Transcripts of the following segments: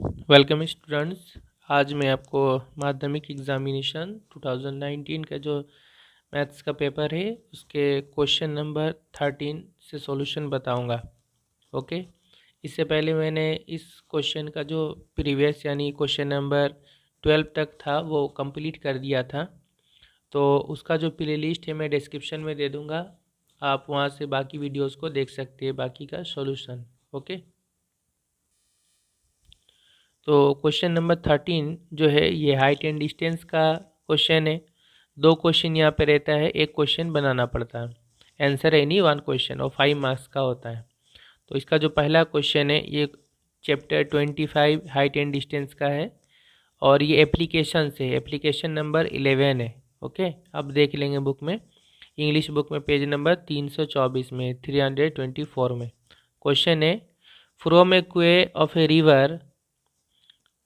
Welcome students. आज मैं आपको माध्यमिक एग्जामिनेशन 2019 का जो मैथ्स का पेपर है उसके क्वेश्चन नंबर 13 से सॉल्यूशन बताऊंगा। ओके, इससे पहले मैंने इस क्वेश्चन का जो प्रीवियस यानी क्वेश्चन नंबर 12 तक था वो कंप्लीट कर दिया था। तो उसका जो प्ले लिस्ट है मैं डिस्क्रिप्शन में दे दूँगा, आप वहाँ से बाकी वीडियोज़ को देख सकते हैं, बाकी का सॉल्यूशन। ओके, तो क्वेश्चन नंबर 13 जो है ये हाइट एंड डिस्टेंस का क्वेश्चन है। दो क्वेश्चन यहाँ पे रहता है, एक क्वेश्चन बनाना पड़ता है। आंसर एनी वन क्वेश्चन और 5 मार्क्स का होता है। तो इसका जो पहला क्वेश्चन है ये चैप्टर 25 हाइट एंड डिस्टेंस का है और ये एप्लीकेशन से एप्लीकेशन नंबर 11 है। ओके, अब देख लेंगे बुक में, इंग्लिश बुक में पेज नंबर 324 में 324 में क्वेश्चन है, फ्रॉम ए क्वे of a river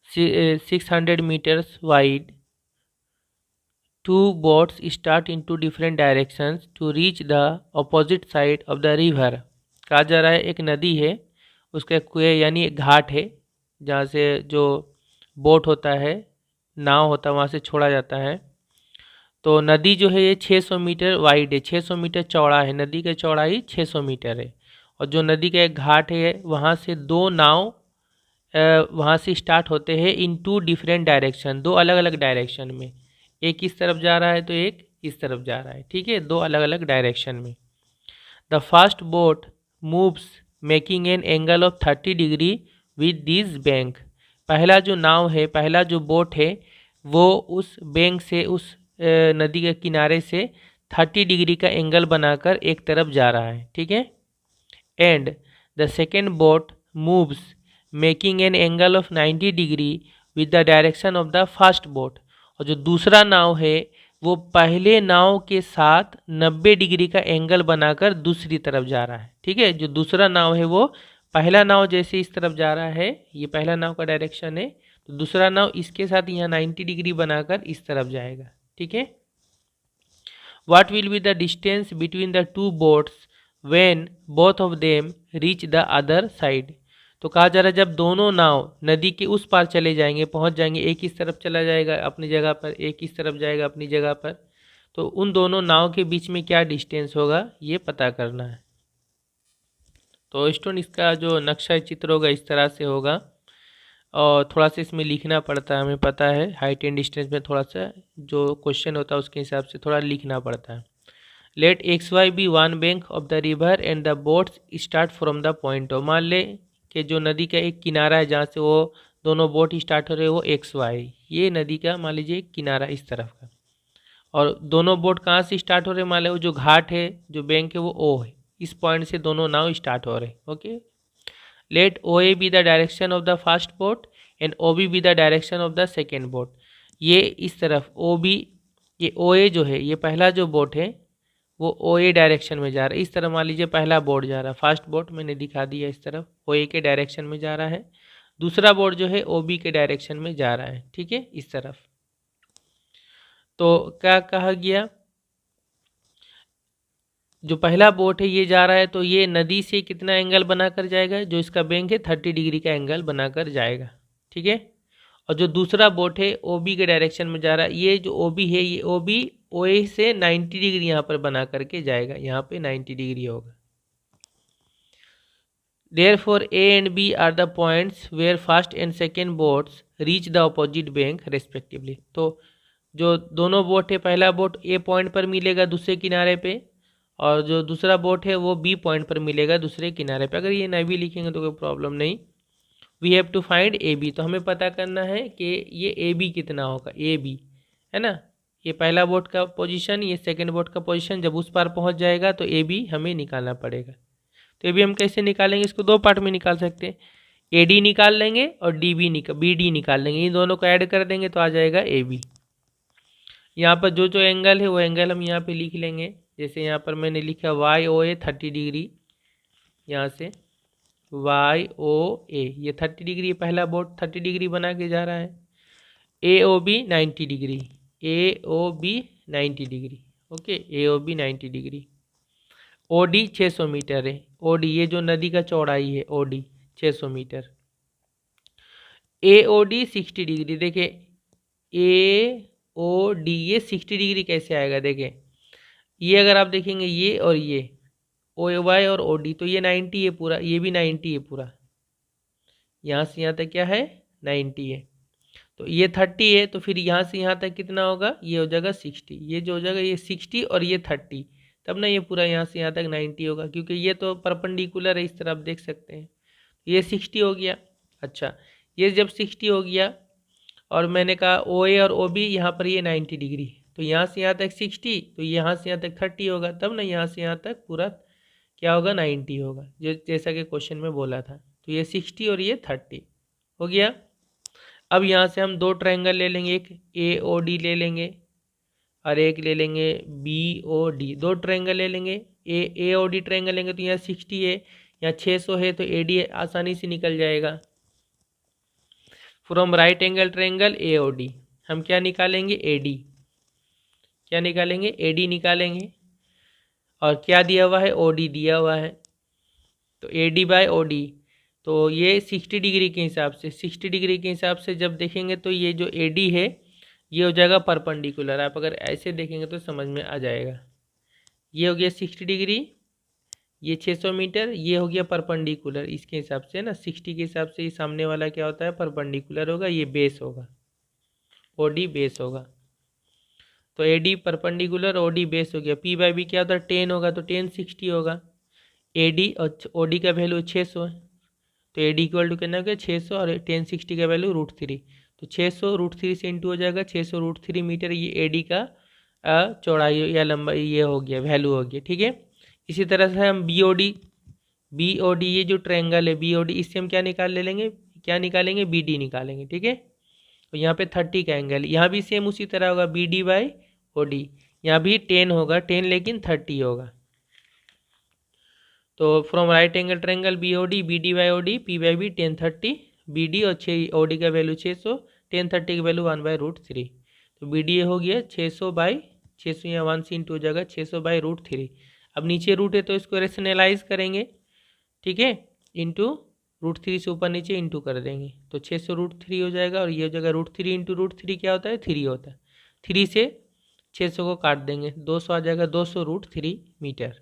600 meters wide, two boats start into different directions to reach the opposite side of the river। कहा जा रहा है एक नदी है, उसका कुएं यानी एक घाट है जहाँ से जो बोट होता है, नाव होता है, वहाँ से छोड़ा जाता है। तो नदी जो है ये 600 मीटर वाइड है, 600 मीटर चौड़ा है, नदी की चौड़ाई 600 मीटर है। और जो नदी का एक घाट है वहाँ से दो नाव वहाँ से स्टार्ट होते हैं इन टू डिफरेंट डायरेक्शन, दो अलग अलग डायरेक्शन में। एक इस तरफ जा रहा है तो एक इस तरफ जा रहा है, ठीक है, दो अलग अलग डायरेक्शन में। The first boat moves making an angle of 30 degree with this bank. पहला जो नाव है, पहला जो बोट है वो उस बैंक से, उस नदी के किनारे से 30 डिग्री का एंगल बनाकर एक तरफ जा रहा है, ठीक है। And the second boat moves making an angle of 90 degree with the direction of the first boat. और जो दूसरा नाव है वो पहले नाव के साथ 90 डिग्री का एंगल बनाकर दूसरी तरफ जा रहा है, ठीक है। जो दूसरा नाव है वो पहला नाव जैसे इस तरफ जा रहा है, ये पहला नाव का डायरेक्शन है, तो दूसरा नाव इसके साथ यहाँ 90 डिग्री बनाकर इस तरफ जाएगा, ठीक है। What will be the distance between the two boats when both of them reach the other side? तो कहा जा रहा है जब दोनों नाव नदी के उस पार चले जाएंगे, पहुंच जाएंगे, एक इस तरफ चला जाएगा अपनी जगह पर, एक इस तरफ जाएगा अपनी जगह पर, तो उन दोनों नाव के बीच में क्या डिस्टेंस होगा ये पता करना है। तो स्टूडेंट इसका जो नक्शा चित्र होगा इस तरह से होगा और थोड़ा सा इसमें लिखना पड़ता है, हमें पता है हाइट एंड डिस्टेंस में थोड़ा सा जो क्वेश्चन होता है उसके हिसाब से थोड़ा लिखना पड़ता है। Let X Y be one bank of the river and the boats start from the point of. मान ले कि जो नदी का एक किनारा है जहाँ से वो दोनों बोट स्टार्ट हो रहे हैं वो एक्स वाई, ये नदी का मान लीजिए किनारा इस तरफ का, और दोनों बोट कहाँ से स्टार्ट हो रहे हैं, मान लो वो जो घाट है जो बैंक है वो ओ है, इस पॉइंट से दोनों नाव स्टार्ट हो रहे हैं। Okay, let O A be the direction of the first boat and O B be the direction of the second boat. ये इस तरफ ओ बी, ये ओ ए जो है ये पहला जो बोट है वो ओ ए डायरेक्शन में जा रहा है, इस तरह मान लीजिए पहला बोट जा रहा है, फर्स्ट बोट मैंने दिखा दिया इस तरफ ओ ए के डायरेक्शन में जा रहा है, दूसरा बोट जो है ओ बी के डायरेक्शन में जा रहा है, ठीक है, इस तरफ। तो क्या कहा गया, जो पहला बोट है ये जा रहा है तो ये नदी से कितना एंगल बनाकर जाएगा, जो इसका बैंक है 30 डिग्री का एंगल बनाकर जाएगा, ठीक है। और जो दूसरा बोट है ओ बी के डायरेक्शन में जा रहा है, ये जो ओ बी है ये ओ बी ओ ए से 90 डिग्री यहाँ पर बना करके जाएगा, यहाँ पे 90 डिग्री होगा। Therefore A and B are the points where first and second boats reach the opposite bank respectively। तो जो दोनों बोट है, पहला बोट ए पॉइंट पर मिलेगा दूसरे किनारे पे, और जो दूसरा बोट है वो बी पॉइंट पर मिलेगा दूसरे किनारे पे। अगर ये नहीं भी लिखेंगे तो कोई प्रॉब्लम नहीं। We have to find A B, तो हमें पता करना है कि ये ए बी कितना होगा, ए बी है ना, ये पहला बोट का पोजीशन, ये सेकंड बोट का पोजीशन, जब उस पार पहुंच जाएगा तो ए बी हमें निकालना पड़ेगा। तो ए बी हम कैसे निकालेंगे, इसको दो पार्ट में निकाल सकते हैं, ए डी निकाल लेंगे और बी डी निकाल लेंगे, इन दोनों को ऐड कर देंगे तो आ जाएगा ए बी। यहाँ पर जो जो एंगल है वो एंगल हम यहाँ पे लिख लेंगे, जैसे यहाँ पर मैंने लिखा वाई ओ ए 30 डिग्री, यहाँ से वाई ओ ए ये 30 डिग्री, पहला बोट 30 डिग्री बना के जा रहा है। A O B 90 degree, A O B 90 degree, okay, A O B 90 degree. O D 600 metre है, ओ डी ये जो नदी का चौड़ाई है O D 600 metre. AOD 60 degree, देखिए AOD ये 60 डिग्री कैसे आएगा, देखिए ये अगर आप देखेंगे ये और ये OY और OD तो ये 90 है पूरा, ये भी 90 है पूरा, यहाँ से यहाँ तक क्या है 90 है, तो ये 30 है, तो फिर यहाँ से यहाँ तक कितना होगा, ये हो जाएगा 60, ये जो हो जाएगा ये 60 और ये 30, तब ना ये पूरा यहाँ से यहाँ तक 90 होगा, क्योंकि ये तो परपेंडिकुलर है, इस तरह आप देख सकते हैं, ये 60 हो गया। अच्छा, ये जब 60 हो गया और मैंने कहा OA और OB यहाँ पर ये 90 डिग्री, तो यहाँ से यहाँ तक 60, तो यहाँ से यहाँ तक 30 होगा, तब ना यहाँ से यहाँ तक पूरा क्या होगा 90 होगा, जो जैसा कि क्वेश्चन में बोला था। तो ये 60 और ये 30 हो गया। अब यहाँ से हम दो ट्रायंगल ले लेंगे, एक AOD ले लेंगे और एक ले लेंगे BOD, दो ट्रायंगल ले लेंगे। AOD ट्रायंगल लेंगे तो यहाँ 60 है, यहाँ 600 है, तो AD आसानी से निकल जाएगा। From right angle triangle AOD हम क्या निकालेंगे, AD, क्या निकालेंगे AD निकालेंगे, और क्या दिया हुआ है OD दिया हुआ है, तो AD बाय OD, तो ये 60 डिग्री के हिसाब से, 60 डिग्री के हिसाब से जब देखेंगे तो ये जो AD है ये हो जाएगा परपेंडिकुलर, आप अगर ऐसे देखेंगे तो समझ में आ जाएगा, ये हो गया 60 डिग्री, ये 600 मीटर, ये हो गया परपेंडिकुलर, इसके हिसाब से ना 60 के हिसाब से ये सामने वाला क्या होता है परपेंडिकुलर होगा, ये बेस होगा, OD बेस होगा, तो AD परपेंडिकुलर OD बेस हो गया। P/B क्या होता है 10 होगा, तो 10 60 होगा, AD और OD का वैल्यू 600 है, तो AD इक्वल टू कितना हो गया 600 और 10 60 का वैल्यू √3, तो 600 √3 से इंटू हो जाएगा 600 √3 मीटर, ये AD का चौड़ाई या लंबाई ये हो गया वैल्यू हो गया, ठीक है। इसी तरह से हम BOD ये जो ट्रायंगल है BOD, इससे हम क्या निकाल ले लेंगे, क्या निकालेंगे BD निकालेंगे, ठीक है। तो यहाँ पे 30 का एंगल, यहाँ भी सेम उसी तरह होगा BD बाई OD, यहाँ भी 10 होगा 10 लेकिन 30 होगा, तो from right angle triangle BOD BD by OD P/B 10 30, BD और 6 OD का वैल्यू 600, 10 30 का वैल्यू 1/√3, तो BD हो गया 600 बाई 600, यहाँ 1 से इंटू हो जाएगा 600 बाई √3, अब नीचे रूट है तो इसको रेशनलाइज करेंगे, ठीक है, इंटू √3 से ऊपर नीचे इंटू कर देंगे, तो 600 √3 हो जाएगा, और ये हो जाएगा √3 इंटू √3 क्या होता है 3 होता है, 3 से 600 को काट देंगे 200 आ जाएगा, 200 √3 मीटर,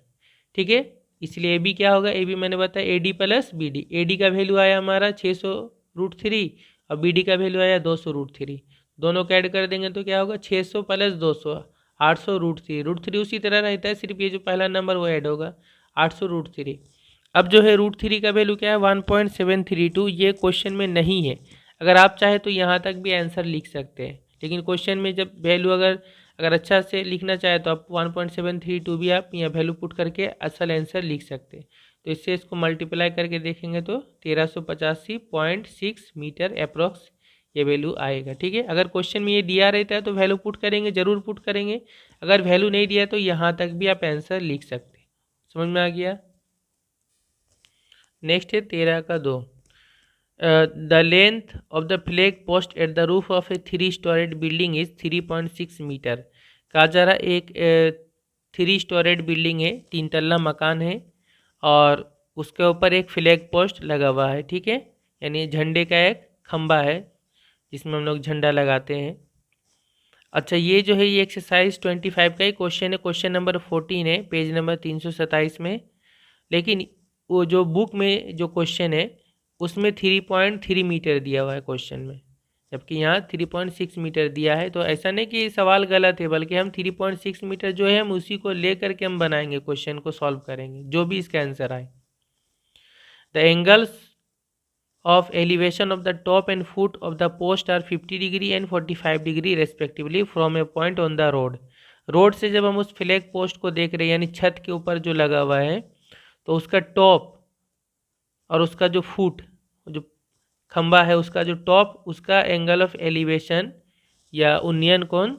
ठीक है। इसलिए AB क्या होगा, AB मैंने बताया AD प्लस BD, AD का वैल्यू आया हमारा 600 √3 और BD का वैल्यू आया 200 √3, दोनों को ऐड कर देंगे तो क्या होगा 600 प्लस 200 800 √3 उसी तरह रहता है, सिर्फ ये जो पहला नंबर वो ऐड होगा 800 √3। अब जो है √3 का वैल्यू क्या है 1.732, ये क्वेश्चन में नहीं है, अगर आप चाहे तो यहाँ तक भी आंसर लिख सकते हैं, लेकिन क्वेश्चन में जब वैल्यू अगर अच्छा से लिखना चाहे तो आप 1.732 भी आप यहाँ वैल्यू पुट करके असल आंसर लिख सकते हैं, तो इससे इसको मल्टीप्लाई करके देखेंगे तो 1385.6 मीटर अप्रॉक्स ये वैल्यू आएगा, ठीक है। अगर क्वेश्चन में ये दिया रहता है तो वैल्यू पुट करेंगे, जरूर पुट करेंगे, अगर वैल्यू नहीं दिया तो यहाँ तक भी आप आंसर लिख सकते हैं, समझ में आ गया। नेक्स्ट है 13 का 2, the length of the flag post at the roof of a 3 storeyed building is 3.6 metre. कहा जा रहा एक 3 स्टोरेड बिल्डिंग है, 3 तल्ला मकान है और उसके ऊपर एक फ्लैग पोस्ट लगा हुआ है, ठीक है, यानी झंडे का एक खंबा है जिसमें हम लोग झंडा लगाते हैं। अच्छा, ये जो है ये एक्सरसाइज 25 का ही क्वेश्चन है, क्वेश्चन नंबर 14 है, पेज नंबर 327 में, लेकिन वो जो बुक में जो क्वेश्चन है उसमें 3.3 मीटर दिया हुआ है क्वेश्चन में, जबकि यहाँ 3.6 मीटर दिया है, तो ऐसा नहीं कि सवाल गलत है, बल्कि हम 3.6 मीटर जो है हम उसी को ले करके हम बनाएंगे, क्वेश्चन को सॉल्व करेंगे जो भी इसका आंसर आए। The angles of elevation of the top and foot of the post are 50 degree and 45 degree respectively from a point on the road। Road से जब हम उस फ्लैग पोस्ट को देख रहे हैं यानी छत के ऊपर जो लगा हुआ है, तो उसका टॉप और उसका जो फुट जो खंबा है उसका जो टॉप उसका एंगल ऑफ एलिवेशन या उन्नयन कोण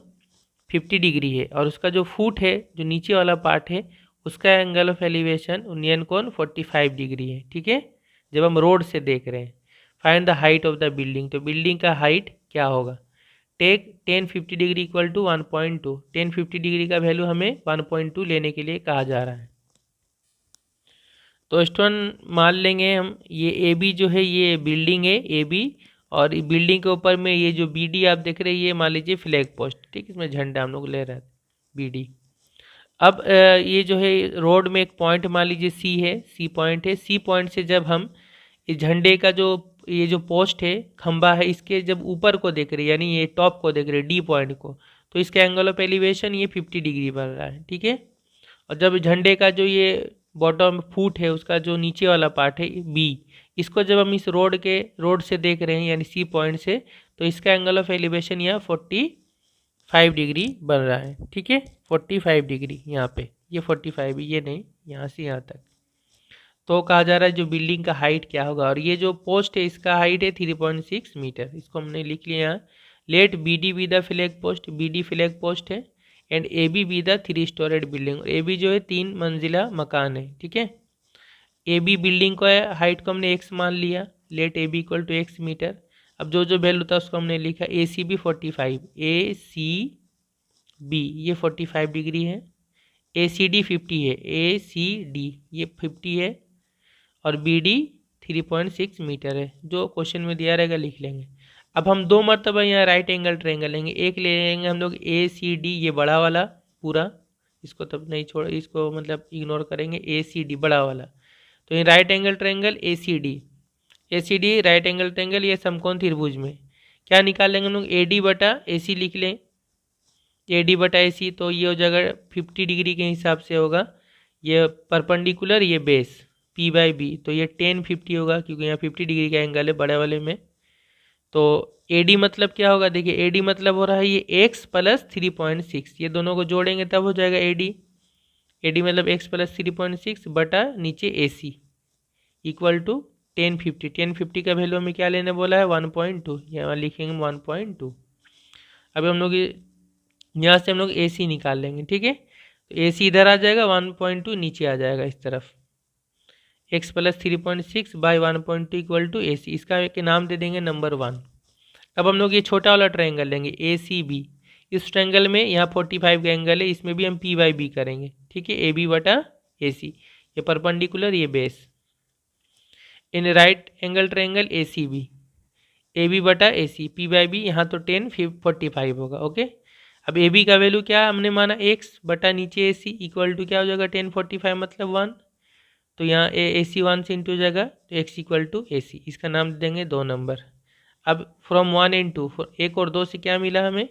50 डिग्री है, और उसका जो फुट है जो नीचे वाला पार्ट है उसका एंगल ऑफ एलिवेशन उन्नयन कोण 45 डिग्री है, ठीक है, जब हम रोड से देख रहे हैं। Find the height of the building, तो बिल्डिंग का हाइट क्या होगा, take 10 50 degree equal to 1.2, 10 50 degree का वैल्यू हमें 1.2 लेने के लिए कहा जा रहा है। तो स्टूडेंट मान लेंगे हम ये AB जो है ये बिल्डिंग है AB, और बिल्डिंग के ऊपर में ये जो BD आप देख रहे हैं ये मान लीजिए फ्लैग पोस्ट, ठीक, इसमें झंडा हम लोग ले रहे हैं BD। अब ये जो है रोड में एक पॉइंट मान लीजिए C है, C पॉइंट है। C पॉइंट से जब हम इस झंडे का जो ये जो पोस्ट है, खंबा है, इसके जब ऊपर को देख रहे हैं यानी ये टॉप को देख रहे हैं D पॉइंट को, तो इसका एंगल ऑफ एलिवेशन ये 50 डिग्री बन रहा है, ठीक है। और जब झंडे का जो ये बॉटम फुट है उसका जो नीचे वाला पार्ट है B, इसको जब हम इस रोड से देख रहे हैं यानी C पॉइंट से, तो इसका एंगल ऑफ एलिवेशन यहाँ 45 डिग्री बन रहा है, ठीक है। 45 डिग्री यहाँ पे, ये 45, ये नहीं, यहाँ से यहाँ तक। तो कहा जा रहा है जो बिल्डिंग का हाइट क्या होगा, और ये जो पोस्ट है इसका हाइट है 3.6 मीटर। इसको हमने लिख लिया यहाँ। Let BD be the flag post, BD flag post है, and AB be the 3 storeyed building. AB जो है 3 मंजिला मकान है, ठीक है। AB बिल्डिंग को हाइट को हमने x मान लिया, let AB equal to x metre. अब जो जो वैल्यू था उसको हमने लिखा, ACB 45, ACB ये 45 डिग्री है, ACD 50 है, ACD ये 50 है, और BD 3.6 मीटर है। जो क्वेश्चन में दिया रहेगा लिख लेंगे। अब हम 2 मरतबा यहाँ राइट एंगल ट्रायंगल लेंगे। एक ले लेंगे हम लोग ACD, ये बड़ा वाला पूरा, इसको तब नहीं छोड़, इसको मतलब इग्नोर करेंगे, ACD बड़ा वाला। तो ये right angle triangle ACD right angle triangle, ये समकोण त्रिभुज में क्या निकाल लेंगे हम लोग, AD बटा AC लिख लें, AD बटा AC। तो ये हो जाएगा 50 डिग्री के हिसाब से होगा, ये परपेंडिकुलर, ये बेस P/B, तो ये 1050 होगा क्योंकि यहाँ 50 डिग्री का एंगल है बड़े वाले में। तो AD मतलब क्या होगा, देखिए AD मतलब हो रहा है ये x प्लस 3.6, ये दोनों को जोड़ेंगे तब हो जाएगा AD मतलब x प्लस 3.6 बटा नीचे AC इक्वल टू 1050 का वैल्यू हमें क्या लेने बोला है 1.2, यहाँ लिखेंगे 1.2। अब हम लोग यहाँ से हम लोग AC निकाल लेंगे, ठीक है। तो AC इधर आ जाएगा, 1.2 नीचे आ जाएगा इस तरफ, x plus 3.6 by 1.2 equal to AC। इसका एक नाम दे देंगे नंबर 1। अब हम लोग ये छोटा वाला ट्रायंगल लेंगे ACB। इस ट्रायंगल में यहाँ 45 का एंगल है, इसमें भी हम P/B करेंगे, ठीक है, AB बटा AC, ये परपेंडिकुलर, ये base. In right angle triangle ACB, AB बटा AC, P/B यहाँ तो 1045 होगा, ओके। अब AB का वैल्यू क्या हमने माना, x बटा नीचे AC इक्वल टू क्या हो जाएगा 1045 मतलब 1। तो यहाँ AC 1 से इंटू हो जाएगा, तो x इक्वल टू AC, इसका नाम दे देंगे 2 नंबर। अब फ्रॉम 1 एंड 2, 1 और 2 से क्या मिला हमें,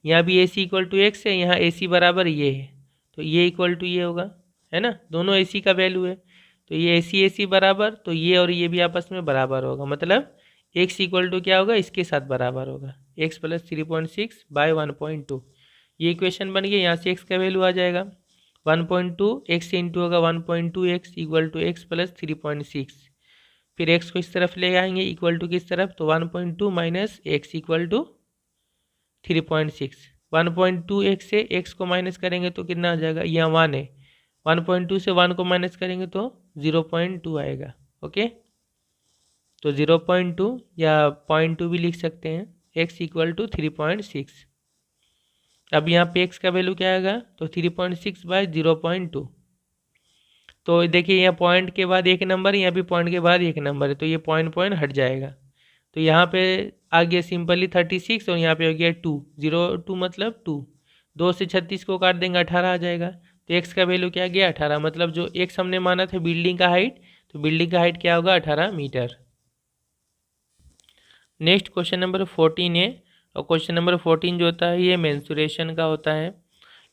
यहाँ भी AC इक्वल टू x है, यहाँ AC बराबर ये है, तो ये इक्वल टू ये होगा, है ना, दोनों AC का वैल्यू है, तो ये AC बराबर, तो ये और ये भी आपस में बराबर होगा, मतलब x इक्वल टू क्या होगा, इसके साथ बराबर होगा, x प्लस 3.6 बाई 1.2। ये इक्वेशन बन गई, यहाँ से x का वैल्यू आ जाएगा 1.2, x से इंटू होगा 1.2x equal to x plus 3.6। फिर x को इस तरफ ले आएंगे इक्वल टू किस तरफ, तो 1.2 minus x equal to 3.6। 1.2x से x को माइनस करेंगे तो कितना आ जाएगा, यहाँ 1 है, 1.2 से 1 को माइनस करेंगे तो 0.2 आएगा, ओके। तो 0.2 या 0.2 भी लिख सकते हैं, x इक्वल टू 3.6। अब यहाँ पे x का वैल्यू क्या आएगा, तो 3.6 बाई 0.2। तो देखिए यहाँ पॉइंट के बाद एक नंबर, यहाँ भी पॉइंट के बाद एक नंबर है, तो ये पॉइंट हट जाएगा, तो यहाँ पे आ गया सिंपली 36 और यहाँ पे हो गया 2, 0.2 मतलब 2, 2 से 36 को काट देंगे 18 आ जाएगा। तो x का वैल्यू क्या गया 18, मतलब जो x हमने माना था बिल्डिंग का हाइट, तो बिल्डिंग का हाइट क्या होगा 18 मीटर। नेक्स्ट क्वेश्चन नंबर 14 है, और क्वेश्चन नंबर 14 जो होता है ये मेंसुरेशन का होता है।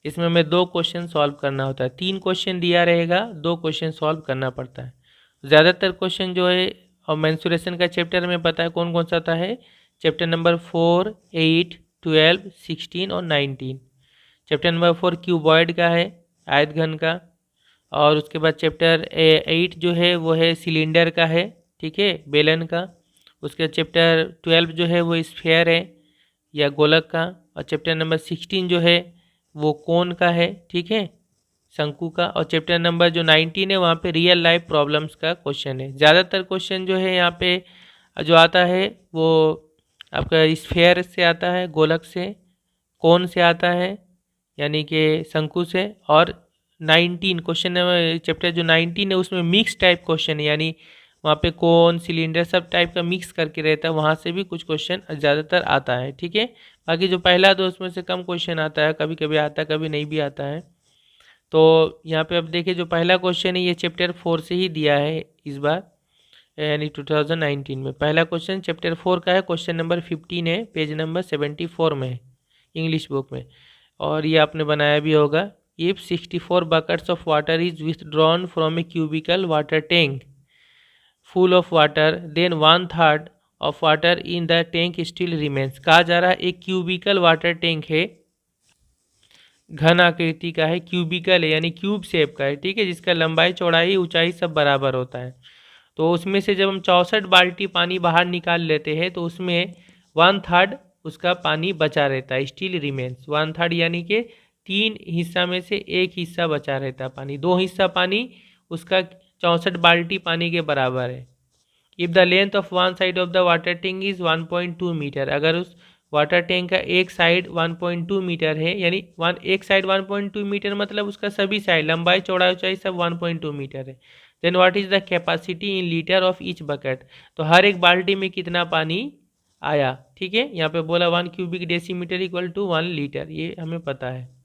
इसमें हमें 2 क्वेश्चन सॉल्व करना होता है, 3 क्वेश्चन दिया रहेगा, 2 क्वेश्चन सॉल्व करना पड़ता है। ज़्यादातर क्वेश्चन जो है और मेंसुरेशन का चैप्टर में पता है कौन कौन सा आता है, चैप्टर नंबर 4, 8, 12, 16 और 19। चैप्टर नंबर 4 क्यूबॉइड का है, आयत घन का, और उसके बाद चैप्टर 8 जो है वो है सिलेंडर का है, ठीक है, बेलन का। उसके चैप्टर 12 जो है वो स्फेयर है या गोलक का, और चैप्टर नंबर 16 जो है वो कोन का है, ठीक है, शंकु का। और चैप्टर नंबर जो 19 है वहाँ पे रियल लाइफ प्रॉब्लम्स का क्वेश्चन है। ज़्यादातर क्वेश्चन जो है यहाँ पे जो आता है वो आपका स्फेयर से आता है, गोलक से, कोन से आता है यानी कि शंकु से। और 19 क्वेश्चन नंबर चैप्टर जो 19 है उसमें मिक्स टाइप क्वेश्चन है, यानी वहाँ पे कोन सिलेंडर सब टाइप का मिक्स करके रहता है, वहाँ से भी कुछ क्वेश्चन ज़्यादातर आता है। ठीक है, बाकी जो पहला दो उसमें से कम क्वेश्चन आता है, कभी कभी आता है कभी नहीं भी आता है। तो यहाँ पे अब देखिए जो पहला क्वेश्चन है ये चैप्टर 4 से ही दिया है इस बार, यानी 2019 में। पहला क्वेश्चन चैप्टर 4 का है, क्वेश्चन नंबर 15 है, पेज नंबर 74 में है इंग्लिश बुक में, और ये आपने बनाया भी होगा। If 64 buckets of water is withdrawn from a cubical water tank full of water, then 1/3 of water in the tank still remains। कहा जा रहा है एक क्यूबिकल वाटर टैंक है, घन आकृति का है, क्यूबिकल है यानी क्यूब शेप का है, ठीक है, जिसका लंबाई चौड़ाई ऊंचाई सब बराबर होता है। तो उसमें से जब हम 64 बाल्टी पानी बाहर निकाल लेते हैं तो उसमें 1/3 उसका पानी बचा रहता है, स्टिल रिमेन्स। 1/3 यानी कि 3 हिस्सा में से एक हिस्सा बचा रहता है पानी, 2 हिस्सा पानी उसका 64 बाल्टी पानी के बराबर है। If the length of one side of the water tank is 1.2 metre, अगर उस वाटर टैंक का एक साइड 1.2 मीटर है, यानी एक साइड 1.2 मीटर मतलब उसका सभी साइड लंबाई चौड़ाई ऊंचाई सब 1.2 मीटर है। Then what is the capacity in litre of each bucket, तो हर एक बाल्टी में कितना पानी आया। ठीक है, यहाँ पे बोला 1 cubic decimetre equal to 1 litre, ये हमें पता है।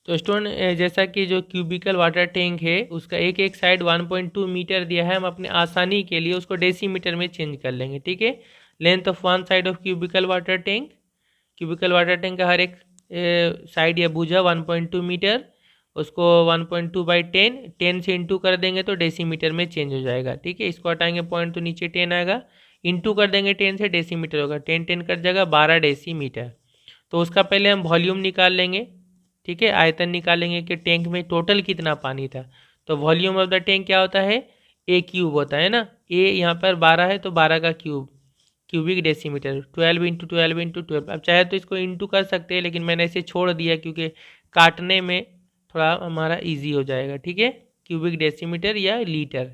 तो स्टूडेंट जैसा कि जो क्यूबिकल वाटर टैंक है उसका एक एक साइड 1.2 मीटर दिया है, हम अपने आसानी के लिए उसको डेसीमीटर में चेंज कर लेंगे। ठीक है, length of one side of cubical water tank, cubical water tank का हर एक साइड या भुजा 1.2 मीटर, उसको 1.2/10 10 से इंटू कर देंगे तो डेसीमीटर में चेंज हो जाएगा। ठीक है, इसको हटाएंगे पॉइंट तो नीचे 10 आएगा, इंटू कर देंगे 10 से, डेसीमीटर होगा, 10 कर जाएगा 12 डेसीमीटर। तो उसका पहले हम वॉल्यूम निकाल लेंगे। ठीक है, आयतन निकालेंगे कि टैंक में टोटल कितना पानी था। तो वॉल्यूम ऑफ द टैंक क्या होता है, ए क्यूब होता है ना, ए यहाँ पर 12 है तो 12 का क्यूब, क्यूबिक डेसीमीटर, 12 × 12 × 12। अब चाहे तो इसको इंटू कर सकते हैं, लेकिन मैंने इसे छोड़ दिया क्योंकि काटने में थोड़ा हमारा इजी हो जाएगा। ठीक है, क्यूबिक डेसीमीटर या लीटर।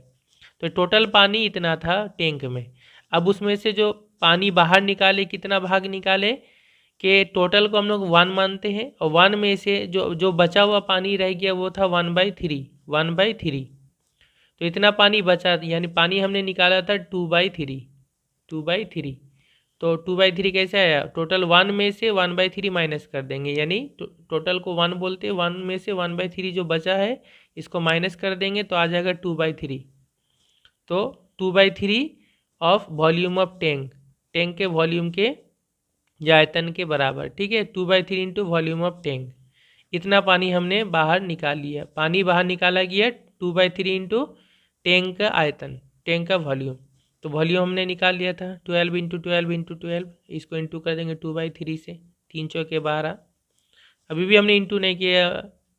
तो टोटल पानी इतना था टैंक में। अब उसमें से जो पानी बाहर निकाले, कितना भाग निकाले कि टोटल को हम लोग 1 मानते हैं, और 1 में से जो जो बचा हुआ पानी रह गया वो था 1/3, 1/3। तो इतना पानी बचा, यानी पानी हमने निकाला था 2/3, 2/3। तो 2/3 कैसे आया, टोटल 1 में से 1/3 माइनस कर देंगे, यानी टोटल को 1 बोलते हैं, 1 में से 1/3 जो बचा है इसको माइनस कर देंगे तो आ जाएगा 2/3। तो 2/3 of volume of tank, tank के वॉल्यूम के या आयतन के बराबर। ठीक है, 2/3 इंटू वॉल्यूम ऑफ टैंक, इतना पानी हमने बाहर निकाल लिया। पानी बाहर निकाला गया 2/3 इंटू टैंक का आयतन, टैंक का वॉल्यूम। तो वॉल्यूम हमने निकाल लिया था 12 × 12 × 12, इसको इंटू कर देंगे 2/3 से, 3 चौके 12। अभी भी हमने इंटू नहीं किया,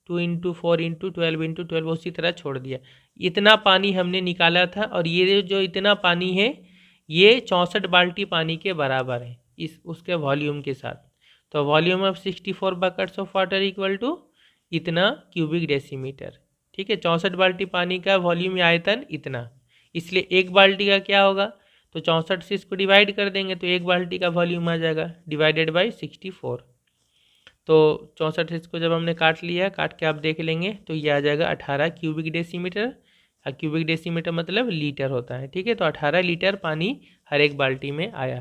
2 × 4 × 12 × 12 उसी तरह छोड़ दिया। इतना पानी हमने निकाला था, और ये जो इतना पानी है ये 64 बाल्टी पानी के बराबर है इस उसके वॉल्यूम के साथ। तो volume of 64 buckets of water equal to इतना क्यूबिक डेसीमीटर। ठीक है, 64 बाल्टी पानी का वॉल्यूम या आयतन इतना, इसलिए एक बाल्टी का क्या होगा, तो 64 से इसको डिवाइड कर देंगे तो एक बाल्टी का वॉल्यूम आ जाएगा डिवाइडेड बाई 64। तो 64 से इसको जब हमने काट लिया, काट के आप देख लेंगे तो ये आ जाएगा 18 क्यूबिक डेसीमीटर। क्यूबिक डेसीमीटर मतलब लीटर होता है। ठीक है, तो 18 लीटर पानी हर एक बाल्टी में आया।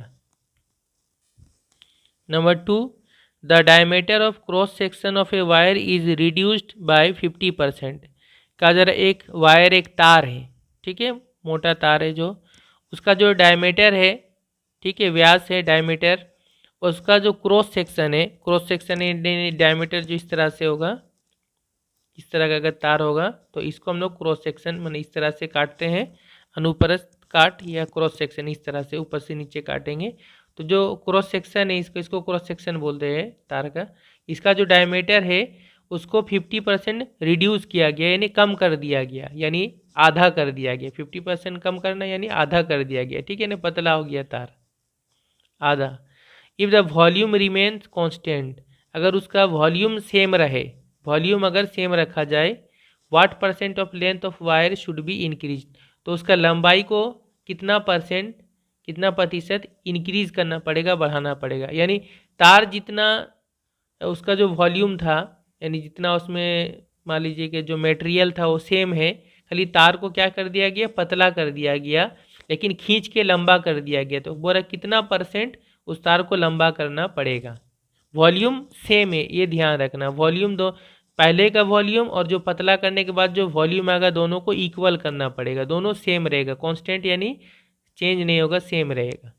Number 2, the diameter of cross section of a wire is reduced by 50%। कहा जा रहा है एक वायर, एक तार है, ठीक है, मोटा तार है, जो उसका जो डायमीटर है, ठीक है, व्यास है डायमीटर, उसका जो क्रॉस सेक्शन है, क्रॉस सेक्शन डायमीटर जो इस तरह से होगा, इस तरह का अगर तार होगा तो इसको हम लोग क्रॉस सेक्शन मैंने इस तरह से काटते हैं, अनुप्रस्थ काट या क्रॉस सेक्शन इस तरह से ऊपर से नीचे काटेंगे। तो जो क्रॉस सेक्शन है इसको क्रॉस सेक्शन बोलते हैं तार का। इसका जो डायमीटर है उसको 50% रिड्यूस किया गया, यानी कम कर दिया गया, यानी आधा कर दिया गया। 50% कम करना यानी आधा कर दिया गया। ठीक है ना, पतला हो गया तार आधा। If the volume remains constant, अगर उसका वॉल्यूम सेम रहे, वॉल्यूम अगर सेम रखा जाए, what % of length of wire should be increase, तो उसका लंबाई को कितना परसेंट, कितना प्रतिशत इंक्रीज करना पड़ेगा, बढ़ाना पड़ेगा। यानी तार जितना उसका जो वॉल्यूम था, यानी जितना उसमें मान लीजिए कि जो मटेरियल था वो सेम है, खाली तार को क्या कर दिया गया, पतला कर दिया गया, लेकिन खींच के लंबा कर दिया गया। तो बोला कितना परसेंट उस तार को लंबा करना पड़ेगा। वॉल्यूम सेम है, ये ध्यान रखना। वॉल्यूम दो, पहले का वॉल्यूम और जो पतला करने के बाद जो वॉल्यूम आएगा दोनों को इक्वल करना पड़ेगा, दोनों सेम रहेगा, कांस्टेंट यानी चेंज नहीं होगा, सेम रहेगा।